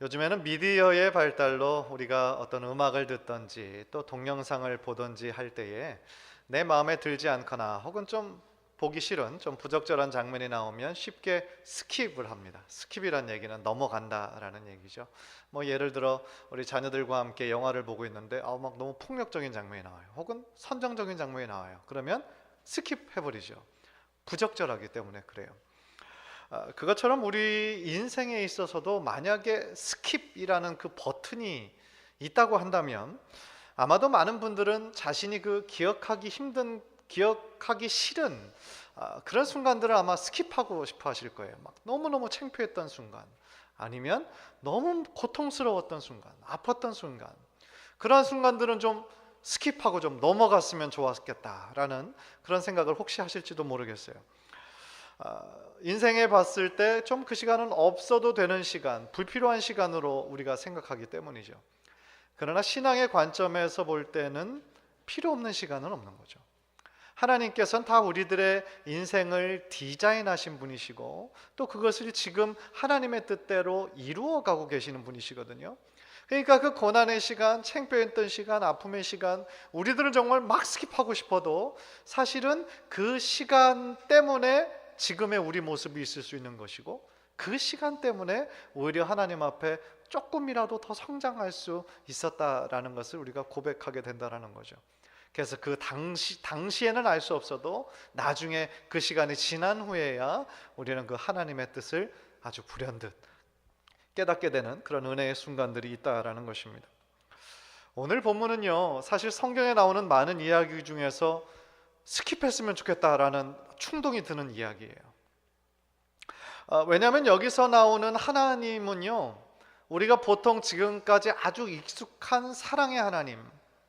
요즘에는 미디어의 발달로 우리가 어떤 음악을 듣던지 또 동영상을 보던지 할 때에 내 마음에 들지 않거나 혹은 좀 보기 싫은 좀 부적절한 장면이 나오면 쉽게 스킵을 합니다. 스킵이란 얘기는 넘어간다라는 얘기죠. 뭐 예를 들어 우리 자녀들과 함께 영화를 보고 있는데 막 너무 폭력적인 장면이 나와요. 혹은 선정적인 장면이 나와요. 그러면 스킵 해버리죠. 부적절하기 때문에 그래요. 그것처럼 우리 인생에 있어서도 만약에 스킵이라는 그 버튼이 있다고 한다면 아마도 많은 분들은 자신이 그 기억하기 힘든, 기억하기 싫은 그런 순간들을 아마 스킵하고 싶어 하실 거예요. 막 너무너무 창피했던 순간, 아니면 너무 고통스러웠던 순간, 아팠던 순간, 그러한 순간들은 좀 스킵하고 좀 넘어갔으면 좋았겠다라는 그런 생각을 혹시 하실지도 모르겠어요. 인생에 봤을 때 좀 그 시간은 없어도 되는 시간, 불필요한 시간으로 우리가 생각하기 때문이죠. 그러나 신앙의 관점에서 볼 때는 필요 없는 시간은 없는 거죠. 하나님께서는 다 우리들의 인생을 디자인하신 분이시고 또 그것을 지금 하나님의 뜻대로 이루어가고 계시는 분이시거든요. 그러니까 그 고난의 시간, 창피했던 시간, 아픔의 시간, 우리들은 정말 막 스킵하고 싶어도 사실은 그 시간 때문에 지금의 우리 모습이 있을 수 있는 것이고, 그 시간 때문에 오히려 하나님 앞에 조금이라도 더 성장할 수 있었다라는 것을 우리가 고백하게 된다라는 거죠. 그래서 그 당시에는 알 수 없어도 나중에 그 시간이 지난 후에야 우리는 그 하나님의 뜻을 아주 불현듯 깨닫게 되는 그런 은혜의 순간들이 있다라는 것입니다. 오늘 본문은요, 사실 성경에 나오는 많은 이야기 중에서 스킵했으면 좋겠다라는 충동이 드는 이야기예요. 왜냐하면 여기서 나오는 하나님은요, 우리가 보통 지금까지 아주 익숙한 사랑의 하나님,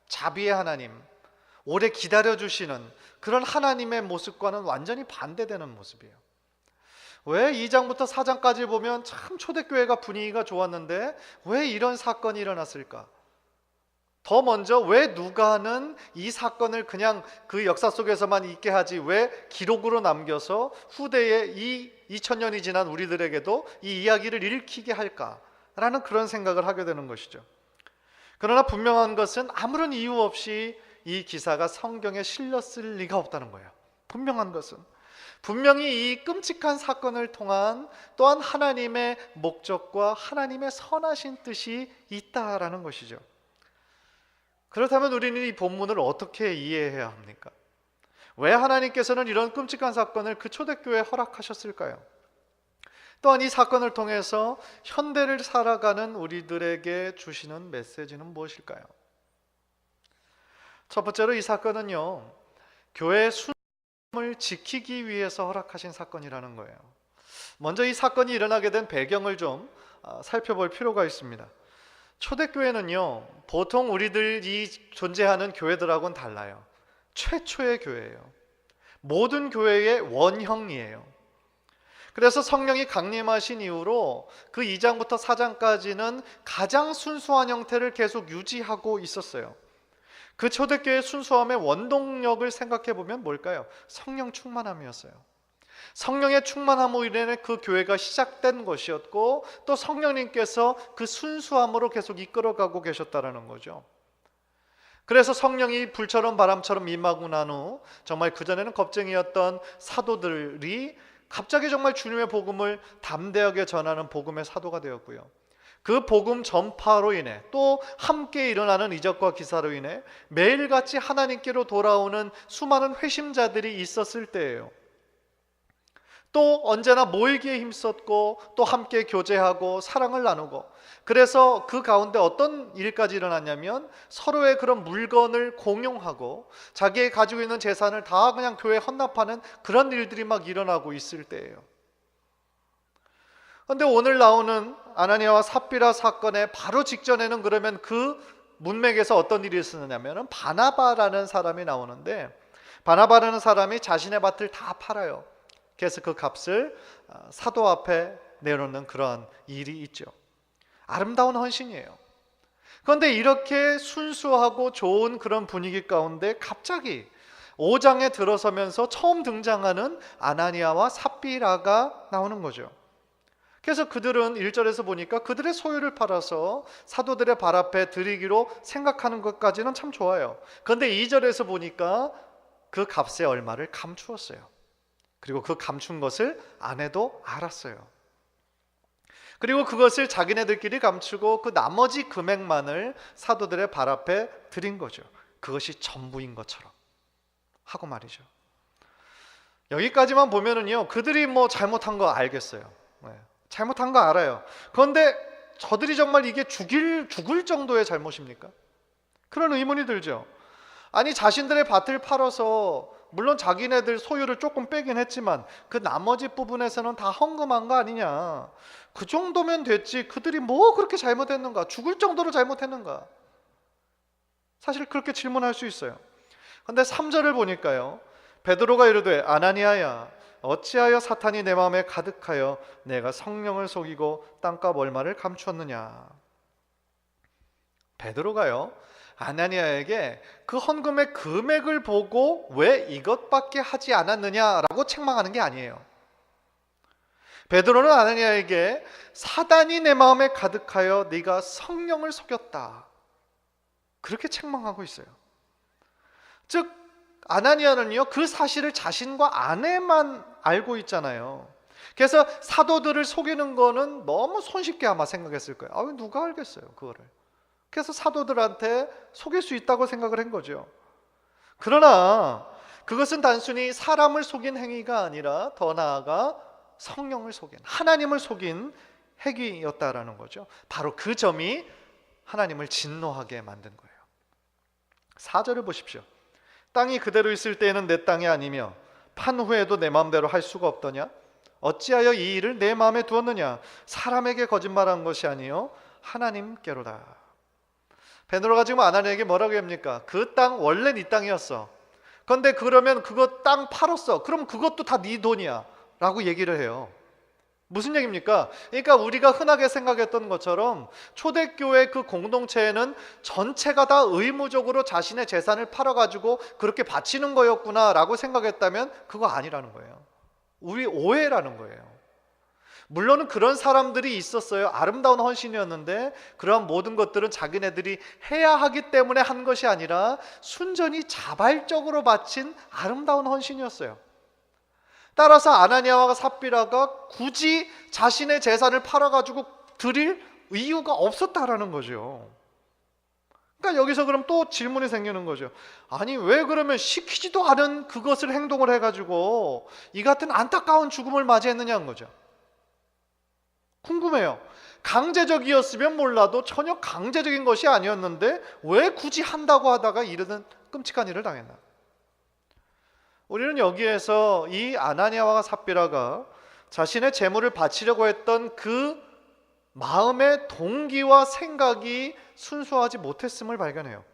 자비의 하나님, 오래 기다려주시는 그런 하나님의 모습과는 완전히 반대되는 모습이에요. 왜 2장부터 4장까지 보면 참 초대교회가 분위기가 좋았는데 왜 이런 사건이 일어났을까? 더 먼저 왜 누가는 이 사건을 그냥 그 역사 속에서만 있게 하지 왜 기록으로 남겨서 후대에 이 2000년이 지난 우리들에게도 이 이야기를 읽히게 할까라는 그런 생각을 하게 되는 것이죠. 그러나 분명한 것은 아무런 이유 없이 이 기사가 성경에 실렸을 리가 없다는 거예요. 분명한 것은 분명히 이 끔찍한 사건을 통한 또한 하나님의 목적과 하나님의 선하신 뜻이 있다라는 것이죠. 그렇다면 우리는 이 본문을 어떻게 이해해야 합니까? 왜 하나님께서는 이런 끔찍한 사건을 그 초대교회에 허락하셨을까요? 또한 이 사건을 통해서 현대를 살아가는 우리들에게 주시는 메시지는 무엇일까요? 첫 번째로 이 사건은요, 교회의 순을 지키기 위해서 허락하신 사건이라는 거예요. 먼저 이 사건이 일어나게 된 배경을 좀 살펴볼 필요가 있습니다. 초대교회는요, 보통 우리들이 존재하는 교회들하고는 달라요. 최초의 교회예요. 모든 교회의 원형이에요. 그래서 성령이 강림하신 이후로 그 2장부터 4장까지는 가장 순수한 형태를 계속 유지하고 있었어요. 그 초대교회의 순수함의 원동력을 생각해 보면 뭘까요? 성령 충만함이었어요. 성령의 충만함으로 인해 그 교회가 시작된 것이었고 또 성령님께서 그 순수함으로 계속 이끌어가고 계셨다는 거죠. 그래서 성령이 불처럼 바람처럼 임하고 난 후 정말 그전에는 겁쟁이였던 사도들이 갑자기 정말 주님의 복음을 담대하게 전하는 복음의 사도가 되었고요. 그 복음 전파로 인해 또 함께 일어나는 이적과 기사로 인해 매일같이 하나님께로 돌아오는 수많은 회심자들이 있었을 때예요. 또 언제나 모이기에 힘썼고 또 함께 교제하고 사랑을 나누고, 그래서 그 가운데 어떤 일까지 일어났냐면 서로의 그런 물건을 공용하고 자기의 가지고 있는 재산을 다 그냥 교회에 헌납하는 그런 일들이 막 일어나고 있을 때예요. 그런데 오늘 나오는 아나니아와 삽비라 사건의 바로 직전에는 그러면 그 문맥에서 어떤 일이 있었냐면 바나바라는 사람이 나오는데, 바나바라는 사람이 자신의 밭을 다 팔아요. 그래서 그 값을 사도 앞에 내놓는 그런 일이 있죠. 아름다운 헌신이에요. 그런데 이렇게 순수하고 좋은 그런 분위기 가운데 갑자기 5장에 들어서면서 처음 등장하는 아나니아와 삽비라가 나오는 거죠. 그래서 그들은 1절에서 보니까 그들의 소유를 팔아서 사도들의 발 앞에 드리기로 생각하는 것까지는 참 좋아요. 그런데 2절에서 보니까 그 값의 얼마를 감추었어요. 그리고 그 감춘 것을 아내도 알았어요. 그리고 그것을 자기네들끼리 감추고 그 나머지 금액만을 사도들의 발 앞에 드린 거죠. 그것이 전부인 것처럼 하고 말이죠. 여기까지만 보면은요, 그들이 뭐 잘못한 거 알겠어요. 잘못한 거 알아요. 그런데 저들이 정말 이게 죽을 정도의 잘못입니까? 그런 의문이 들죠. 아니, 자신들의 밭을 팔아서 물론 자기네들 소유를 조금 빼긴 했지만 그 나머지 부분에서는 다 헌금한 거 아니냐. 그 정도면 됐지. 그들이 뭐 그렇게 잘못했는가? 죽을 정도로 잘못했는가? 사실 그렇게 질문할 수 있어요. 그런데 3절을 보니까요, 베드로가 이르되 아나니아야, 어찌하여 사탄이 내 마음에 가득하여 내가 성령을 속이고 땅값 얼마를 감추었느냐. 베드로가요, 아나니아에게 그 헌금의 금액을 보고 왜 이것밖에 하지 않았느냐라고 책망하는 게 아니에요. 베드로는 아나니아에게 사단이 내 마음에 가득하여 네가 성령을 속였다, 그렇게 책망하고 있어요. 즉 아나니아는요, 그 사실을 자신과 아내만 알고 있잖아요. 그래서 사도들을 속이는 거는 너무 손쉽게 아마 생각했을 거예요. 아, 누가 알겠어요, 그거를. 그래서 사도들한테 속일 수 있다고 생각을 한 거죠. 그러나 그것은 단순히 사람을 속인 행위가 아니라 더 나아가 성령을 속인, 하나님을 속인 행위였다라는 거죠. 바로 그 점이 하나님을 진노하게 만든 거예요. 4절을 보십시오. 땅이 그대로 있을 때에는 내 땅이 아니며 판 후에도 내 마음대로 할 수가 없더냐? 어찌하여 이 일을 내 마음에 두었느냐? 사람에게 거짓말한 것이 아니요 하나님께로다. 베드로가 지금 아나니아에게 뭐라고 합니까? 그 땅 원래 네 땅이었어. 그런데 그러면 그거 땅 팔았어. 그럼 그것도 다 네 돈이야 라고 얘기를 해요. 무슨 얘기입니까? 그러니까 우리가 흔하게 생각했던 것처럼 초대교회 그 공동체에는 전체가 다 의무적으로 자신의 재산을 팔아가지고 그렇게 바치는 거였구나 라고 생각했다면 그거 아니라는 거예요. 우리 오해라는 거예요. 물론 그런 사람들이 있었어요. 아름다운 헌신이었는데 그러한 모든 것들은 자기네들이 해야 하기 때문에 한 것이 아니라 순전히 자발적으로 바친 아름다운 헌신이었어요. 따라서 아나니아와 삽비라가 굳이 자신의 재산을 팔아가지고 드릴 이유가 없었다라는 거죠. 그러니까 여기서 그럼 또 질문이 생기는 거죠. 아니, 왜 그러면 시키지도 않은 그것을 행동을 해가지고 이 같은 안타까운 죽음을 맞이했느냐는 거죠. 궁금해요. 강제적이었으면 몰라도 전혀 강제적인 것이 아니었는데 왜 굳이 한다고 하다가 이런 끔찍한 일을 당했나? 우리는 여기에서 이 아나니아와 삽비라가 자신의 재물을 바치려고 했던 그 마음의 동기와 생각이 순수하지 못했음을 발견해요.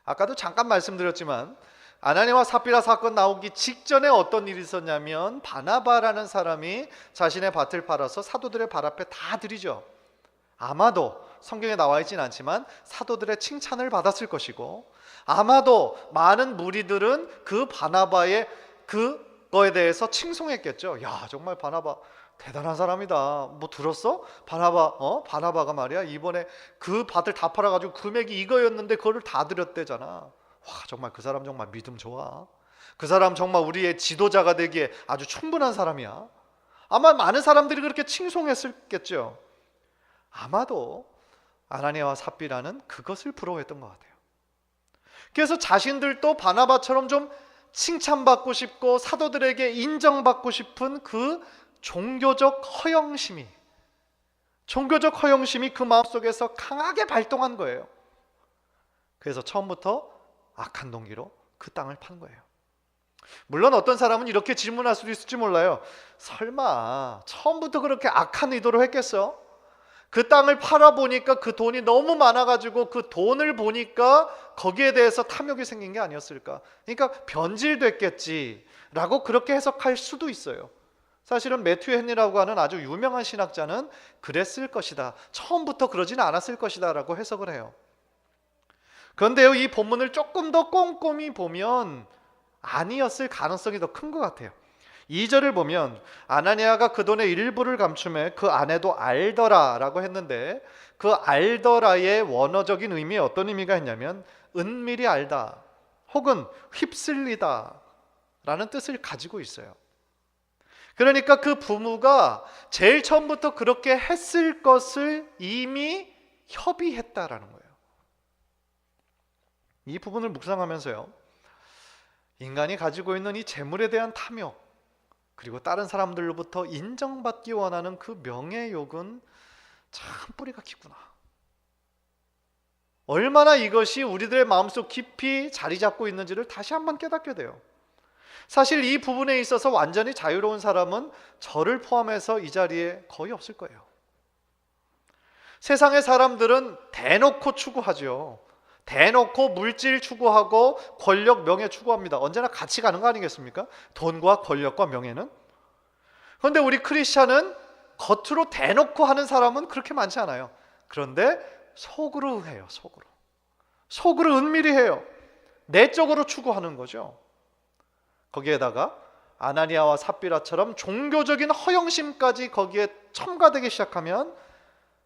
아까도 잠깐 말씀드렸지만 아나니아와 삽비라 사건 나오기 직전에 어떤 일이 있었냐면 바나바라는 사람이 자신의 밭을 팔아서 사도들의 발 앞에 다 드리죠. 아마도 성경에 나와 있진 않지만 사도들의 칭찬을 받았을 것이고, 아마도 많은 무리들은 그 바나바의 그거에 대해서 칭송했겠죠. 야, 정말 바나바 대단한 사람이다. 뭐 들었어? 바나바가 말이야 이번에 그 밭을 다 팔아가지고 금액이 이거였는데 그거를 다 드렸대잖아. 와, 정말 그 사람 정말 믿음 좋아. 그 사람 정말 우리의 지도자가 되기에 아주 충분한 사람이야. 아마 많은 사람들이 그렇게 칭송했겠죠. 아마도 아나니아와 삽비라는 그것을 부러워했던 것 같아요. 그래서 자신들도 바나바처럼 좀 칭찬받고 싶고 사도들에게 인정받고 싶은 그 종교적 허영심이 그 마음속에서 강하게 발동한 거예요. 그래서 처음부터 악한 동기로 그 땅을 판 거예요. 물론 어떤 사람은 이렇게 질문할 수도 있을지 몰라요. 설마 처음부터 그렇게 악한 의도로 했겠어? 그 땅을 팔아보니까 그 돈이 너무 많아가지고 그 돈을 보니까 거기에 대해서 탐욕이 생긴 게 아니었을까? 그러니까 변질됐겠지 라고 그렇게 해석할 수도 있어요. 사실은 매튜 헨리라고 하는 아주 유명한 신학자는 그랬을 것이다, 처음부터 그러지는 않았을 것이다 라고 해석을 해요. 그런데요, 이 본문을 조금 더 꼼꼼히 보면 아니었을 가능성이 더 큰 것 같아요. 2절을 보면 아나니아가 그 돈의 일부를 감춤해 그 아내도 알더라라고 했는데, 그 알더라의 원어적인 의미에 어떤 의미가 있냐면 은밀히 알다 혹은 휩쓸리다 라는 뜻을 가지고 있어요. 그러니까 그 부부가 제일 처음부터 그렇게 했을 것을 이미 협의했다라는 거예요. 이 부분을 묵상하면서요, 인간이 가지고 있는 이 재물에 대한 탐욕, 그리고 다른 사람들로부터 인정받기 원하는 그 명예욕은 참 뿌리가 깊구나. 얼마나 이것이 우리들의 마음속 깊이 자리 잡고 있는지를 다시 한번 깨닫게 돼요. 사실 이 부분에 있어서 완전히 자유로운 사람은 저를 포함해서 이 자리에 거의 없을 거예요. 세상의 사람들은 대놓고 추구하죠. 대놓고 물질 추구하고 권력, 명예 추구합니다. 언제나 같이 가는 거 아니겠습니까? 돈과 권력과 명예는. 그런데 우리 크리스찬은 겉으로 대놓고 하는 사람은 그렇게 많지 않아요. 그런데 속으로 해요. 속으로 은밀히 해요. 내적으로 추구하는 거죠. 거기에다가 아나니아와 삽비라처럼 종교적인 허영심까지 거기에 첨가되기 시작하면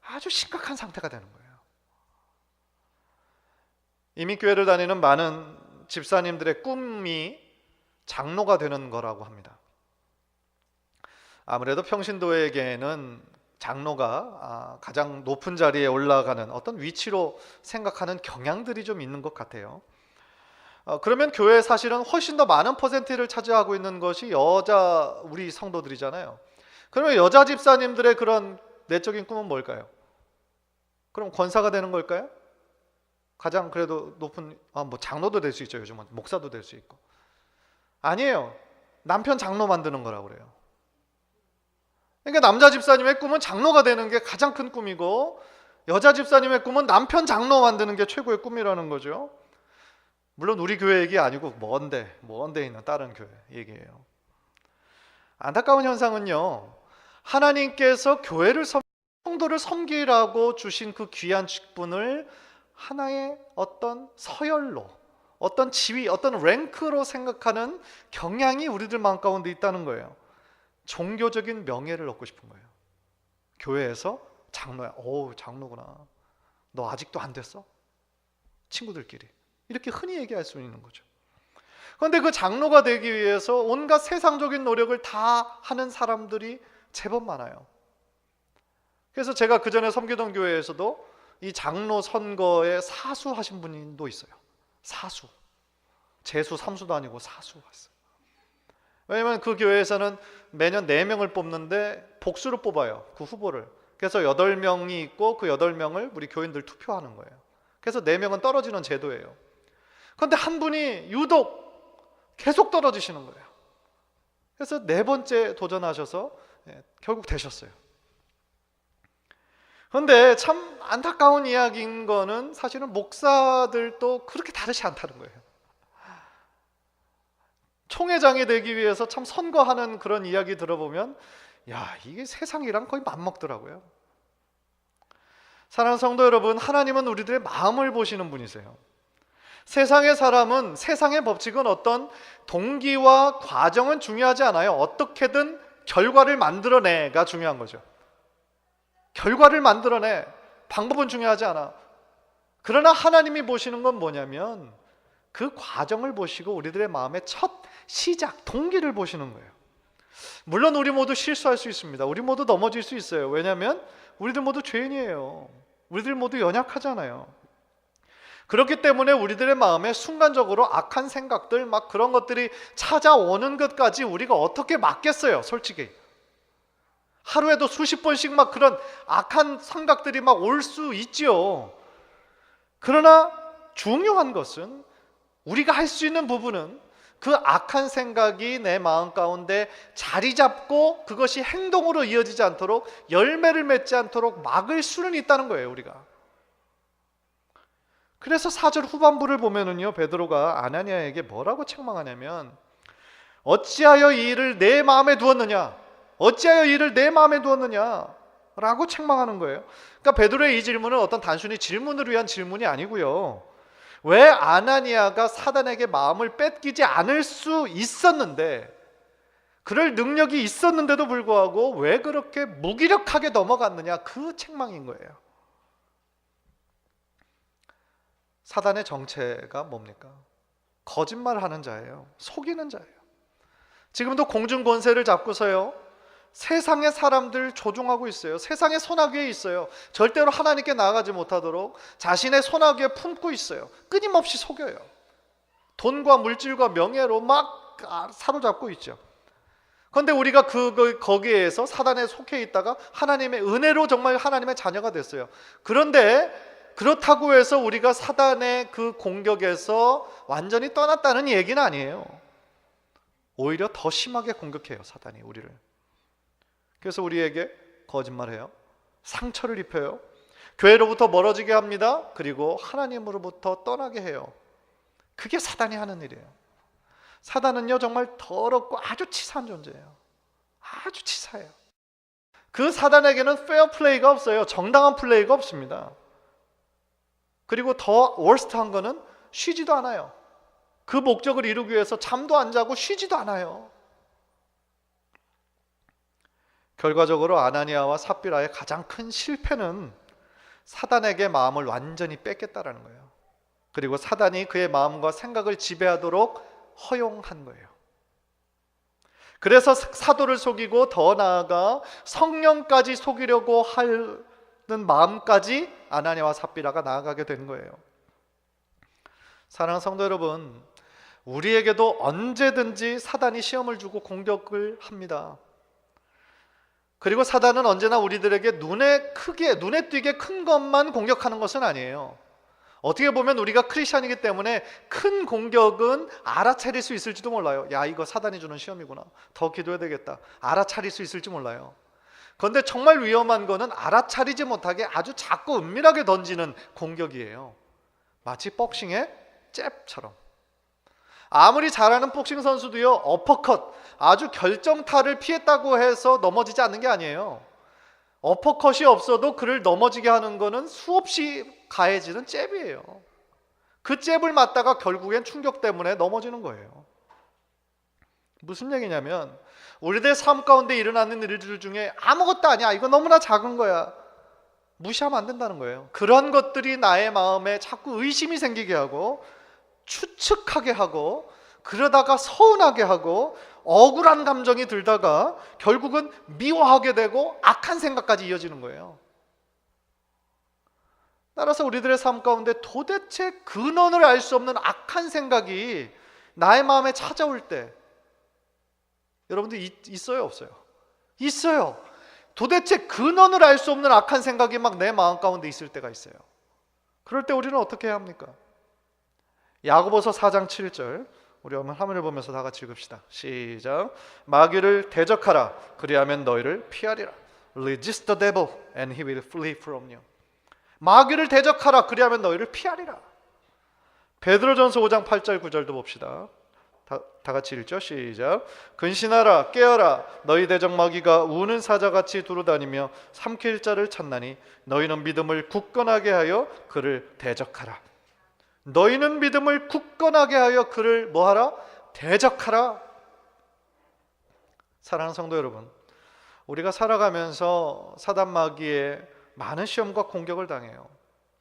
아주 심각한 상태가 되는 거예요. 이미 교회를 다니는 많은 집사님들의 꿈이 장로가 되는 거라고 합니다. 아무래도 평신도에게는 장로가 가장 높은 자리에 올라가는 어떤 위치로 생각하는 경향들이 좀 있는 것 같아요. 그러면 교회 사실은 훨씬 더 많은 퍼센트를 차지하고 있는 것이 우리 성도들이잖아요. 그러면 여자 집사님들의 그런 내적인 꿈은 뭘까요? 그럼 권사가 되는 걸까요? 가장 그래도 높은 뭐 장로도 될 수 있죠. 요즘은 목사도 될 수 있고. 아니에요. 남편 장로 만드는 거라고 그래요. 그러니까 남자 집사님의 꿈은 장로가 되는 게 가장 큰 꿈이고, 여자 집사님의 꿈은 남편 장로 만드는 게 최고의 꿈이라는 거죠. 물론 우리 교회 얘기 아니고 먼데 있는 다른 교회 얘기예요. 안타까운 현상은요, 하나님께서 교회를 성도를 섬기라고 주신 그 귀한 직분을 하나의 어떤 서열로, 어떤 지위, 어떤 랭크로 생각하는 경향이 우리들 마음 가운데 있다는 거예요. 종교적인 명예를 얻고 싶은 거예요. 교회에서 장로야. 장로구나. 너 아직도 안 됐어? 친구들끼리. 이렇게 흔히 얘기할 수 있는 거죠. 그런데 그 장로가 되기 위해서 온갖 세상적인 노력을 다 하는 사람들이 제법 많아요. 그래서 제가 그 전에 섬기던 교회에서도 이 장로 선거에 사수하신 분도 있어요. 사수. 재수, 삼수도 아니고 사수 왔어요. 왜냐하면 그 교회에서는 매년 4명을 뽑는데 복수로 뽑아요. 그 후보를. 그래서 8명이 있고 그 8명을 우리 교인들 투표하는 거예요. 그래서 4명은 떨어지는 제도예요. 그런데 한 분이 유독 계속 떨어지시는 거예요. 그래서 4번째 도전하셔서 결국 되셨어요. 그런데 참 안타까운 이야기인 거는 사실은 목사들도 그렇게 다르지 않다는 거예요. 총회장이 되기 위해서 참 선거하는 그런 이야기 들어보면 이게 세상이랑 거의 맞먹더라고요. 사랑하는 성도 여러분, 하나님은 우리들의 마음을 보시는 분이세요. 세상의 사람은, 세상의 법칙은 어떤 동기와 과정은 중요하지 않아요. 어떻게든 결과를 만들어내가 중요한 거죠. 결과를 만들어내, 방법은 중요하지 않아. 그러나 하나님이 보시는 건 뭐냐면 그 과정을 보시고 우리들의 마음의 첫 시작, 동기를 보시는 거예요. 물론 우리 모두 실수할 수 있습니다. 우리 모두 넘어질 수 있어요. 왜냐하면 우리들 모두 죄인이에요. 우리들 모두 연약하잖아요. 그렇기 때문에 우리들의 마음에 순간적으로 악한 생각들, 막 그런 것들이 찾아오는 것까지 우리가 어떻게 막겠어요, 솔직히. 하루에도 수십 번씩 막 그런 악한 생각들이 막 올 수 있지요. 그러나 중요한 것은, 우리가 할 수 있는 부분은 그 악한 생각이 내 마음 가운데 자리 잡고 그것이 행동으로 이어지지 않도록, 열매를 맺지 않도록 막을 수는 있다는 거예요, 우리가. 그래서 4절 후반부를 보면은요, 베드로가 아나니아에게 뭐라고 책망하냐면, 어찌하여 이 일을 내 마음에 두었느냐? 어찌하여 이 일을 내 마음에 두었느냐? 라고 책망하는 거예요. 그러니까 베드로의 이 질문은 어떤 단순히 질문을 위한 질문이 아니고요, 왜 아나니아가 사단에게 마음을 뺏기지 않을 수 있었는데 그럴 능력이 있었는데도 불구하고 왜 그렇게 무기력하게 넘어갔느냐, 그 책망인 거예요. 사단의 정체가 뭡니까? 거짓말하는 자예요. 속이는 자예요. 지금도 공중 권세를 잡고서요, 세상의 사람들 조종하고 있어요. 세상의 손아귀에 있어요. 절대로 하나님께 나아가지 못하도록 자신의 손아귀에 품고 있어요. 끊임없이 속여요. 돈과 물질과 명예로 막 사로잡고 있죠. 그런데 우리가 거기에서 사단에 속해 있다가 하나님의 은혜로 정말 하나님의 자녀가 됐어요. 그런데 그렇다고 해서 우리가 사단의 그 공격에서 완전히 떠났다는 얘기는 아니에요. 오히려 더 심하게 공격해요, 사단이 우리를. 그래서 우리에게 거짓말해요. 상처를 입혀요. 교회로부터 멀어지게 합니다. 그리고 하나님으로부터 떠나게 해요. 그게 사단이 하는 일이에요. 사단은요, 정말 더럽고 아주 치사한 존재예요. 아주 치사해요. 그 사단에게는 페어 플레이가 없어요. 정당한 플레이가 없습니다. 그리고 더 월스트한 거는 쉬지도 않아요. 그 목적을 이루기 위해서 잠도 안 자고 쉬지도 않아요. 결과적으로 아나니아와 삽비라의 가장 큰 실패는 사단에게 마음을 완전히 뺏겠다라는 거예요. 그리고 사단이 그의 마음과 생각을 지배하도록 허용한 거예요. 그래서 사도를 속이고 더 나아가 성령까지 속이려고 하는 마음까지 아나니아와 삽비라가 나아가게 된 거예요. 사랑하는 성도 여러분, 우리에게도 언제든지 사단이 시험을 주고 공격을 합니다. 그리고 사단은 언제나 우리들에게 눈에 띄게 큰 것만 공격하는 것은 아니에요. 어떻게 보면 우리가 크리스찬이기 때문에 큰 공격은 알아차릴 수 있을지도 몰라요. 야, 이거 사단이 주는 시험이구나, 더 기도해야 되겠다, 알아차릴 수 있을지 몰라요. 그런데 정말 위험한 거는 알아차리지 못하게 아주 작고 은밀하게 던지는 공격이에요. 마치 복싱의 잽처럼. 아무리 잘하는 복싱 선수도요, 어퍼컷, 아주 결정타를 피했다고 해서 넘어지지 않는 게 아니에요. 어퍼컷이 없어도 그를 넘어지게 하는 거는 수없이 가해지는 잽이에요. 그 잽을 맞다가 결국엔 충격 때문에 넘어지는 거예요. 무슨 얘기냐면, 우리들의 삶 가운데 일어나는 일들 중에 아무것도 아니야, 이거 너무나 작은 거야, 무시하면 안 된다는 거예요. 그런 것들이 나의 마음에 자꾸 의심이 생기게 하고, 추측하게 하고, 그러다가 서운하게 하고, 억울한 감정이 들다가 결국은 미워하게 되고 악한 생각까지 이어지는 거예요. 따라서 우리들의 삶 가운데 도대체 근원을 알 수 없는 악한 생각이 나의 마음에 찾아올 때, 여러분들 있어요, 없어요? 있어요. 도대체 근원을 알 수 없는 악한 생각이 막 내 마음 가운데 있을 때가 있어요. 그럴 때 우리는 어떻게 해야 합니까? 야고보서 4장 7절, 우리 화면을 보면서 다 같이 읽읍시다. 시작. 마귀를 대적하라, 그리하면 너희를 피하리라. Resist the devil and he will flee from you. 마귀를 대적하라, 그리하면 너희를 피하리라. 베드로전서 5장 8절 9절도 봅시다. 다 같이 읽죠. 시작. 근신하라, 깨어라, 너희 대적 마귀가 우는 사자같이 두루다니며 삼킬 자를 찾나니 너희는 믿음을 굳건하게 하여 그를 대적하라. 너희는 믿음을 굳건하게 하여 그를 뭐하라? 대적하라. 사랑하는 성도 여러분, 우리가 살아가면서 사단 마귀의 많은 시험과 공격을 당해요.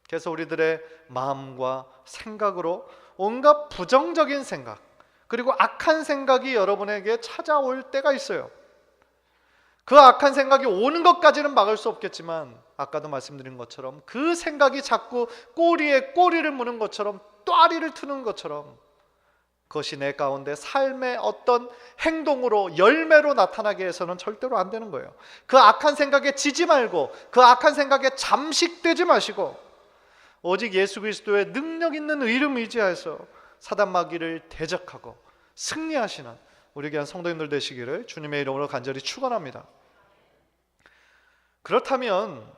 그래서 우리들의 마음과 생각으로 온갖 부정적인 생각, 그리고 악한 생각이 여러분에게 찾아올 때가 있어요. 그 악한 생각이 오는 것까지는 막을 수 없겠지만, 아까도 말씀드린 것처럼 그 생각이 자꾸 꼬리에 꼬리를 무는 것처럼, 또아리를 트는 것처럼, 그것이 내 가운데 삶의 어떤 행동으로, 열매로 나타나게 해서는 절대로 안 되는 거예요. 그 악한 생각에 지지 말고, 그 악한 생각에 잠식되지 마시고, 오직 예수 그리스도의 능력 있는 이름 의지하여서 사단 마귀를 대적하고 승리하시는 우리 귀한 성도님들 되시기를 주님의 이름으로 간절히 축원합니다. 그렇다면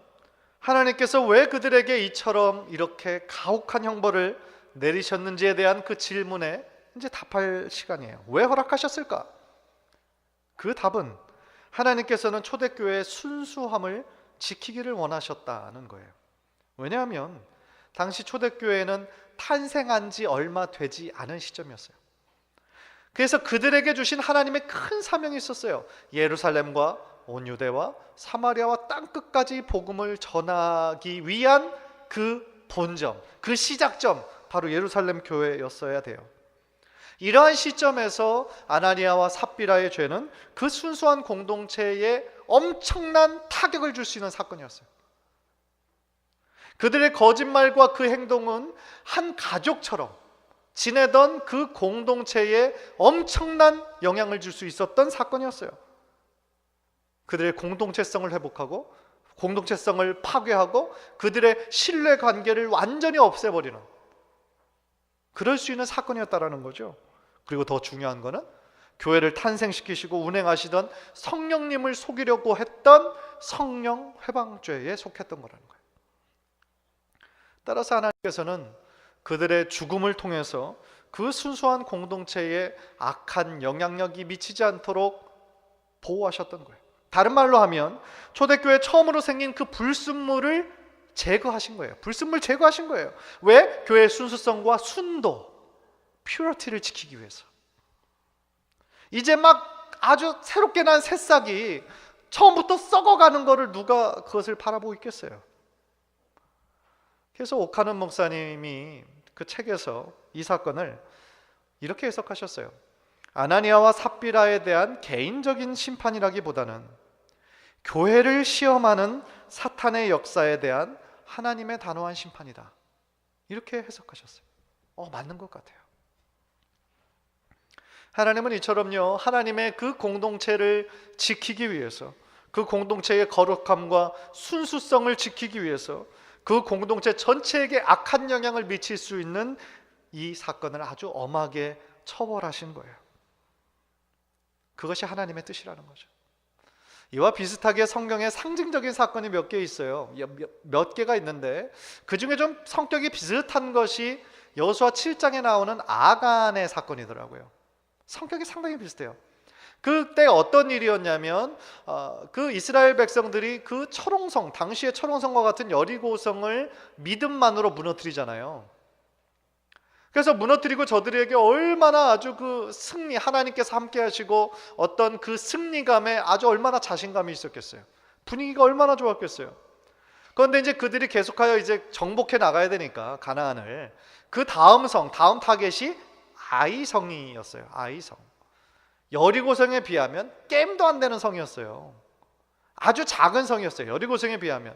하나님께서 왜 그들에게 이처럼 이렇게 가혹한 형벌을 내리셨는지에 대한 그 질문에 이제 답할 시간이에요. 왜 허락하셨을까? 그 답은 하나님께서는 초대교회의 순수함을 지키기를 원하셨다는 거예요. 왜냐하면 당시 초대교회는 탄생한 지 얼마 되지 않은 시점이었어요. 그래서 그들에게 주신 하나님의 큰 사명이 있었어요. 예루살렘과 온 유대와 사마리아와 땅끝까지 복음을 전하기 위한 그 본점, 그 시작점, 바로 예루살렘 교회였어야 돼요. 이러한 시점에서 아나니아와 삽비라의 죄는 그 순수한 공동체에 엄청난 타격을 줄 수 있는 사건이었어요. 그들의 거짓말과 그 행동은 한 가족처럼 지내던 그 공동체에 엄청난 영향을 줄 수 있었던 사건이었어요. 그들의 공동체성을 회복하고 공동체성을 파괴하고 그들의 신뢰 관계를 완전히 없애버리는 그럴 수 있는 사건이었다라는 거죠. 그리고 더 중요한 거는 교회를 탄생시키시고 운행하시던 성령님을 속이려고 했던 성령 회방죄에 속했던 거라는 거예요. 따라서 하나님께서는 그들의 죽음을 통해서 그 순수한 공동체에 악한 영향력이 미치지 않도록 보호하셨던 거예요. 다른 말로 하면 초대교회 처음으로 생긴 그 불순물을 제거하신 거예요. 불순물 제거하신 거예요. 왜? 교회의 순수성과 순도, 퓨리티를 지키기 위해서. 이제 막 아주 새롭게 난 새싹이 처음부터 썩어가는 거를 누가 그것을 바라보고 있겠어요. 그래서 오카는 목사님이 그 책에서 이 사건을 이렇게 해석하셨어요. 아나니아와 삽비라에 대한 개인적인 심판이라기보다는 교회를 시험하는 사탄의 역사에 대한 하나님의 단호한 심판이다. 이렇게 해석하셨어요. 맞는 것 같아요. 하나님은 이처럼요, 하나님의 그 공동체를 지키기 위해서, 그 공동체의 거룩함과 순수성을 지키기 위해서 그 공동체 전체에게 악한 영향을 미칠 수 있는 이 사건을 아주 엄하게 처벌하신 거예요. 그것이 하나님의 뜻이라는 거죠. 이와 비슷하게 성경에 상징적인 사건이 몇 개 있어요. 몇 개가 있는데 그 중에 좀 성격이 비슷한 것이 여호수아 7장에 나오는 아간의 사건이더라고요. 성격이 상당히 비슷해요. 그때 어떤 일이었냐면 그 이스라엘 백성들이 그 철옹성, 당시의 철옹성과 같은 여리고성을 믿음만으로 무너뜨리잖아요. 그래서 무너뜨리고 저들에게 얼마나 아주 그 승리, 하나님께서 함께 하시고 어떤 그 승리감에 아주 얼마나 자신감이 있었겠어요. 분위기가 얼마나 좋았겠어요. 그런데 이제 그들이 계속하여 이제 정복해 나가야 되니까 가나안을, 그 다음 성, 다음 타겟이 아이성이었어요. 아이성. 여리고성에 비하면 겜도 안 되는 성이었어요. 아주 작은 성이었어요. 여리고성에 비하면.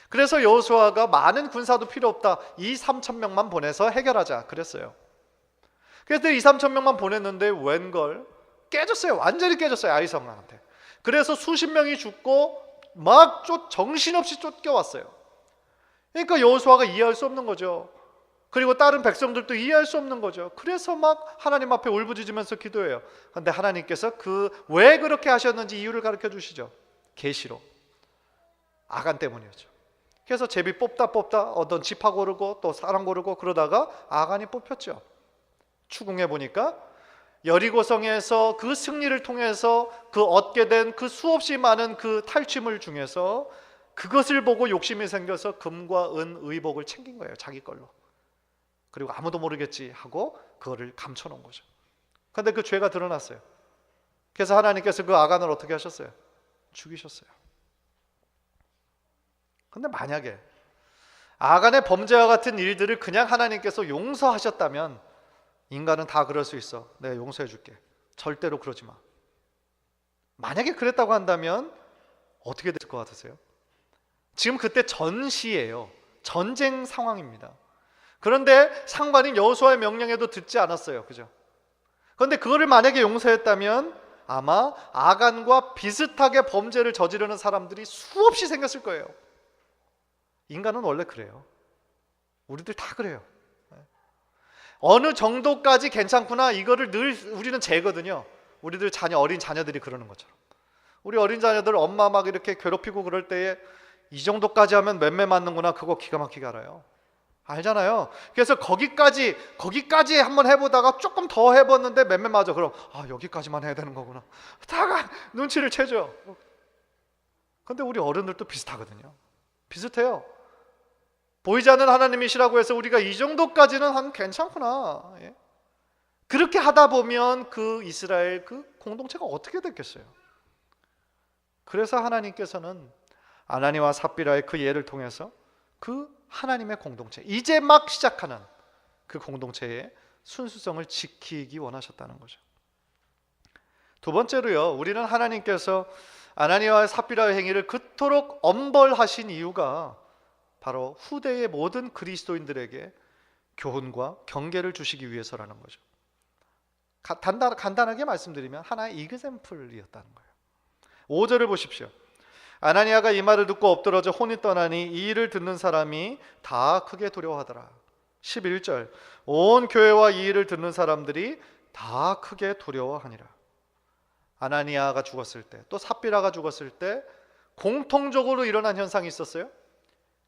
그래서 여호수아가 많은 군사도 필요 없다, 2-3천 명만 보내서 해결하자 그랬어요. 그래서 2-3천 명만 보냈는데 웬걸 깨졌어요. 완전히 깨졌어요. 아이성한테. 그래서 수십 명이 죽고 막 정신없이 쫓겨왔어요. 그러니까 여호수아가 이해할 수 없는 거죠. 그리고 다른 백성들도 이해할 수 없는 거죠. 그래서 막 하나님 앞에 울부짖으면서 기도해요. 그런데 하나님께서 왜 그렇게 하셨는지 이유를 가르쳐 주시죠. 계시로. 아간 때문이었죠. 그래서 제비 뽑다 어떤 지파 고르고 또 사람 고르고 그러다가 아간이 뽑혔죠. 추궁해 보니까 여리고성에서 그 승리를 통해서 그 얻게 된 그 수없이 많은 그 탈취물 중에서 그것을 보고 욕심이 생겨서 금과 은, 의복을 챙긴 거예요. 자기 걸로. 그리고 아무도 모르겠지 하고 그거를 감춰놓은 거죠. 그런데 그 죄가 드러났어요. 그래서 하나님께서 그 아간을 어떻게 하셨어요? 죽이셨어요. 근데 만약에 아간의 범죄와 같은 일들을 그냥 하나님께서 용서하셨다면, 인간은 다 그럴 수 있어, 내가 용서해 줄게, 절대로 그러지 마, 만약에 그랬다고 한다면 어떻게 됐을 것 같으세요? 지금 그때 전시예요. 전쟁 상황입니다. 그런데 상관인 여호수아의 명령에도 듣지 않았어요. 그죠? 그런데 그거를 만약에 용서했다면 아마 아간과 비슷하게 범죄를 저지르는 사람들이 수없이 생겼을 거예요. 인간은 원래 그래요. 우리들 다 그래요. 어느 정도까지 괜찮구나, 이거를 늘 우리는 재거든요. 우리들 어린 자녀들이 그러는 것처럼. 우리 어린 자녀들 엄마 막 이렇게 괴롭히고 그럴 때에 이 정도까지 하면 맴매 맞는구나, 그거 기가 막히게 알아요. 알잖아요. 그래서 거기까지 한번 해보다가 조금 더 해봤는데 맴매 맞아. 그럼 여기까지만 해야 되는 거구나. 다가 눈치를 채죠. 근데 우리 어른들도 비슷하거든요. 비슷해요. 보이지 않는 하나님이시라고 해서 우리가 이 정도까지는 괜찮구나. 예? 그렇게 하다 보면 그 이스라엘 그 공동체가 어떻게 됐겠어요? 그래서 하나님께서는 아나니와 삽비라의 그 예를 통해서 그 하나님의 공동체, 이제 막 시작하는 그 공동체의 순수성을 지키기 원하셨다는 거죠. 두 번째로요, 우리는 하나님께서 아나니아와 삽비라의 행위를 그토록 엄벌하신 이유가 바로 후대의 모든 그리스도인들에게 교훈과 경계를 주시기 위해서라는 거죠. 간단하게 말씀드리면 하나의 이그샘플이었다는 거예요. 5절을 보십시오. 아나니아가 이 말을 듣고 엎드러져 혼이 떠나니 이 일을 듣는 사람이 다 크게 두려워하더라. 11절, 온 교회와 이 일을 듣는 사람들이 다 크게 두려워하니라. 아나니아가 죽었을 때, 또 삽비라가 죽었을 때 공통적으로 일어난 현상이 있었어요.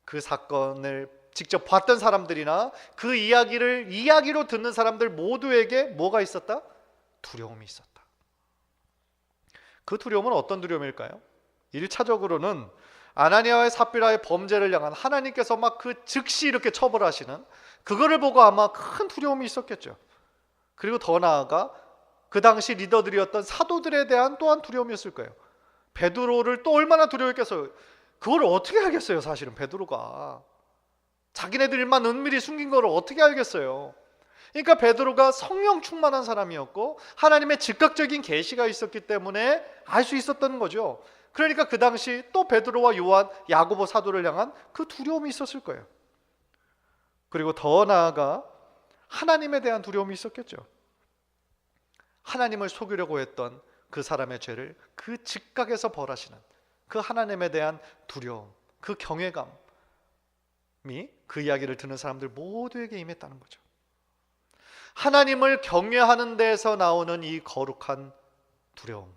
그 사건을 직접 봤던 사람들이나 그 이야기로 듣는 사람들 모두에게 뭐가 있었다? 두려움이 있었다. 그 두려움은 어떤 두려움일까요? 1차적으로는 아나니아와 삽비라의 범죄를 향한 하나님께서 막 그 즉시 이렇게 처벌하시는 그거를 보고 아마 큰 두려움이 있었겠죠. 그리고 더 나아가 그 당시 리더들이었던 사도들에 대한 또한 두려움이었을 거예요. 베드로를 또 얼마나 두려워했겠어요. 그걸 어떻게 알겠어요? 사실은 베드로가 자기네들만 은밀히 숨긴 걸 어떻게 알겠어요? 그러니까 베드로가 성령 충만한 사람이었고 하나님의 즉각적인 계시가 있었기 때문에 알 수 있었던 거죠. 그러니까 그 당시 또 베드로와 요한, 야고보 사도를 향한 그 두려움이 있었을 거예요. 그리고 더 나아가 하나님에 대한 두려움이 있었겠죠. 하나님을 속이려고 했던 그 사람의 죄를 그 즉각에서 벌하시는 그 하나님에 대한 두려움, 그 경외감이 그 이야기를 듣는 사람들 모두에게 임했다는 거죠. 하나님을 경외하는 데에서 나오는 이 거룩한 두려움,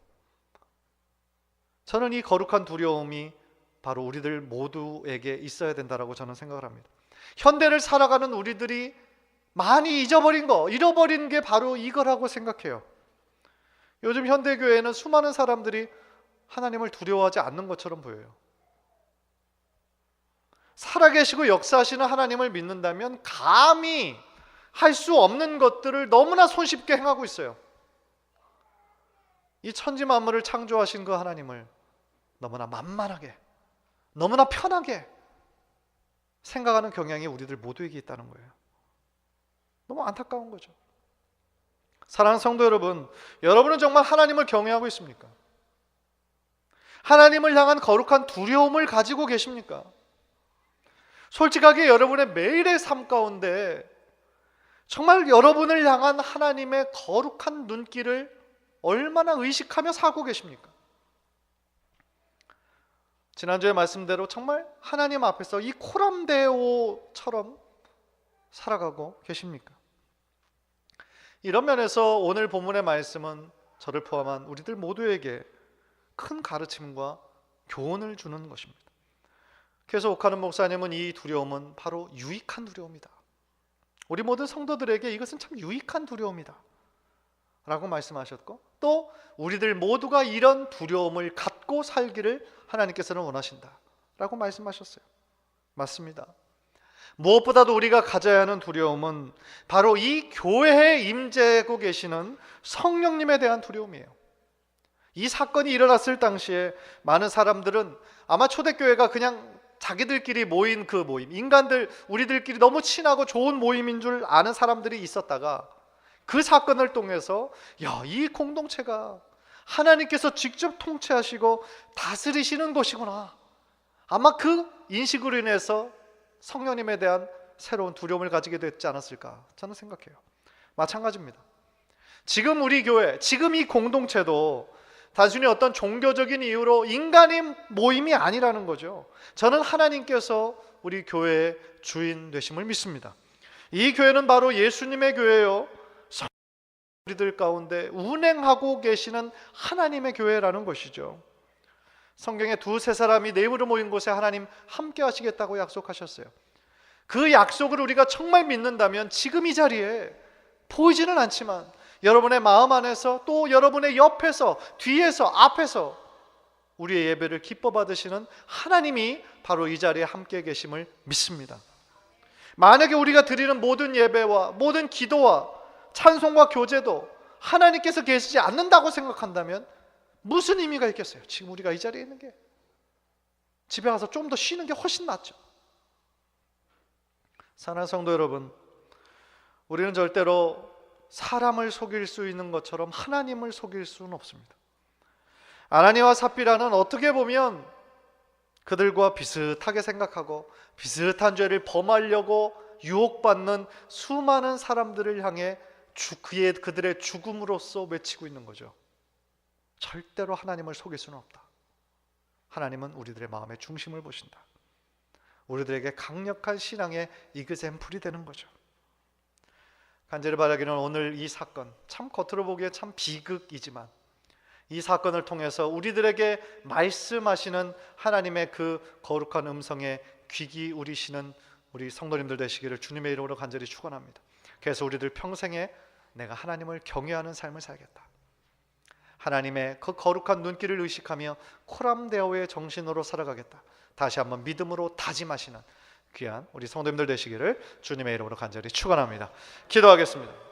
저는 이 거룩한 두려움이 바로 우리들 모두에게 있어야 된다고 저는 생각을 합니다. 현대를 살아가는 우리들이 많이 잃어버린 게 바로 이거라고 생각해요. 요즘 현대교회는 수많은 사람들이 하나님을 두려워하지 않는 것처럼 보여요. 살아계시고 역사하시는 하나님을 믿는다면 감히 할 수 없는 것들을 너무나 손쉽게 행하고 있어요. 이 천지 만물을 창조하신 그 하나님을 너무나 만만하게, 너무나 편하게 생각하는 경향이 우리들 모두에게 있다는 거예요. 너무 안타까운 거죠. 사랑하는 성도 여러분, 여러분은 정말 하나님을 경외하고 있습니까? 하나님을 향한 거룩한 두려움을 가지고 계십니까? 솔직하게 여러분의 매일의 삶 가운데 정말 여러분을 향한 하나님의 거룩한 눈길을 얼마나 의식하며 살고 계십니까? 지난주에 말씀대로 정말 하나님 앞에서 이 코람데오처럼 살아가고 계십니까? 이런 면에서 오늘 본문의 말씀은 저를 포함한 우리들 모두에게 큰 가르침과 교훈을 주는 것입니다. 그래서 옥하는 목사님은 이 두려움은 바로 유익한 두려움이다, 우리 모든 성도들에게 이것은 참 유익한 두려움이다 라고 말씀하셨고, 또 우리들 모두가 이런 두려움을 갖고 살기를 하나님께서는 원하신다 라고 말씀하셨어요. 맞습니다. 무엇보다도 우리가 가져야 하는 두려움은 바로 이 교회에 임재하고 계시는 성령님에 대한 두려움이에요. 이 사건이 일어났을 당시에 많은 사람들은 아마 초대교회가 그냥 자기들끼리 모인 그 모임, 인간들 우리들끼리 너무 친하고 좋은 모임인 줄 아는 사람들이 있었다가 그 사건을 통해서 이 공동체가 하나님께서 직접 통치하시고 다스리시는 것이구나, 아마 그 인식으로 인해서 성령님에 대한 새로운 두려움을 가지게 됐지 않았을까 저는 생각해요. 마찬가지입니다. 지금 우리 교회, 지금 이 공동체도 단순히 어떤 종교적인 이유로 인간의 모임이 아니라는 거죠. 저는 하나님께서 우리 교회의 주인 되심을 믿습니다. 이 교회는 바로 예수님의 교회요, 우리들 가운데 운행하고 계시는 하나님의 교회라는 것이죠. 성경에 두세 사람이 내 이름으로 모인 곳에 하나님 함께 하시겠다고 약속하셨어요. 그 약속을 우리가 정말 믿는다면 지금 이 자리에 보이지는 않지만 여러분의 마음 안에서, 또 여러분의 옆에서, 뒤에서, 앞에서 우리의 예배를 기뻐 받으시는 하나님이 바로 이 자리에 함께 계심을 믿습니다. 만약에 우리가 드리는 모든 예배와 모든 기도와 찬송과 교제도 하나님께서 계시지 않는다고 생각한다면 무슨 의미가 있겠어요? 지금 우리가 이 자리에 있는 게. 집에 가서 좀 더 쉬는 게 훨씬 낫죠. 사랑하는 성도 여러분, 우리는 절대로 사람을 속일 수 있는 것처럼 하나님을 속일 수는 없습니다. 아나니와 삽비라는 어떻게 보면 그들과 비슷하게 생각하고 비슷한 죄를 범하려고 유혹받는 수많은 사람들을 향해 그들의 죽음으로써 외치고 있는 거죠. 절대로 하나님을 속일 수는 없다. 하나님은 우리들의 마음의 중심을 보신다. 우리들에게 강력한 신앙의 이그샘플이 되는 거죠. 간절히 바라기는 오늘 이 사건, 참 겉으로 보기에 참 비극이지만 이 사건을 통해서 우리들에게 말씀하시는 하나님의 그 거룩한 음성에 귀 기울이시는 우리 성도님들 되시기를 주님의 이름으로 간절히 축원합니다. 그래서 우리들 평생에 내가 하나님을 경외하는 삶을 살겠다. 하나님의 그 거룩한 눈길을 의식하며 코람데오의 정신으로 살아가겠다. 다시 한번 믿음으로 다짐하시는 귀한 우리 성도님들 되시기를 주님의 이름으로 간절히 축원합니다. 기도하겠습니다.